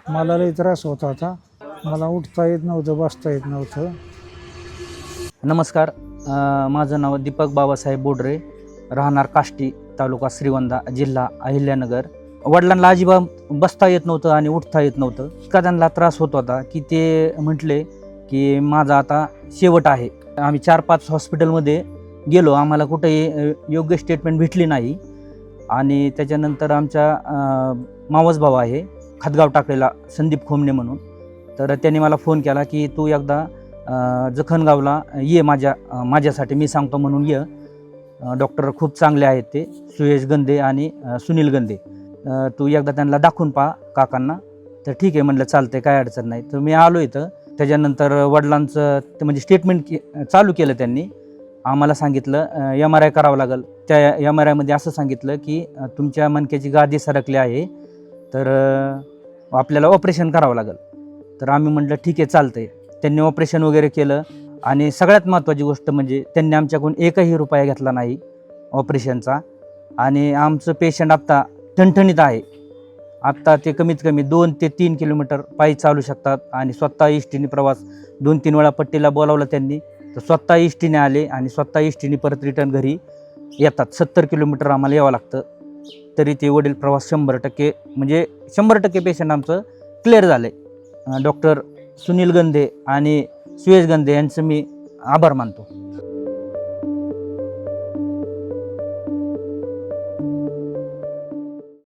मला लई त्रास होत होता. मला उठता येत नव्हतं, बसता येत नव्हतं. नमस्कार. माझं नाव दीपक बाबासाहेब बोडरे, राहणार काष्टी, तालुका श्रीगोंदा, जिल्हा अहिल्यानगर. वडिलांना अजिबात बसता येत नव्हतं आणि उठता येत नव्हतं. इतका त्यांना त्रास होत होता की ते म्हटले की माझा आता शेवट आहे. आम्ही 4-5 हॉस्पिटलमध्ये गेलो, आम्हाला कुठेही योग्य स्टेटमेंट भेटली नाही. आणि त्याच्यानंतर आमच्या मावस भाऊ आहे खतगाव टाकलेला, संदीप खोमणे म्हणून. तर त्यांनी मला फोन केला की तू एकदा जखणगावला ये, माझ्यासाठी मी सांगतो म्हणून ये. डॉक्टर खूप चांगले आहेत, ते सुयश गंधे आणि सुनील गंधे. तू एकदा त्यांना दाखवून पहा काकांना. तर ठीक आहे म्हणलं, चालतंय, काय अडचण नाही. तर मी आलो इथं. त्याच्यानंतर वडिलांचं ते म्हणजे स्टेटमेंट चालू केलं त्यांनी. आम्हाला सांगितलं MRI करावं लागेल. त्या MRIमध्ये असं सांगितलं की तुमच्या मणक्याची गादी सरकली आहे, तर आपल्याला ऑपरेशन करावं लागेल. तर आम्ही म्हटलं ठीक आहे, चालतंय. त्यांनी ऑपरेशन वगैरे केलं. आणि सगळ्यात महत्त्वाची गोष्ट म्हणजे त्यांनी आमच्याकडून एकही रुपया घेतला नाही ऑपरेशनचा. आणि आमचं पेशंट आत्ता ठणठणीत आहे. आत्ता ते कमीत कमी 2 ते 3 किलोमीटर पायी चालू शकतात. आणि स्वतः इष्टीने प्रवास 2-3 वेळा पट्टीला बोलावलं त्यांनी, तर स्वतः इष्टीने आले आणि स्वतः इष्टीने परत रिटर्न घरी येतात. 70 किलोमीटर आम्हाला यावं लागतं, तरी ते वडील प्रवास 100% म्हणजे 100% पेशंट आमचं क्लिअर झालं आहे. डॉक्टर सुनील गंधे आणि सुयश गंधे यांचं मी आभार मानतो.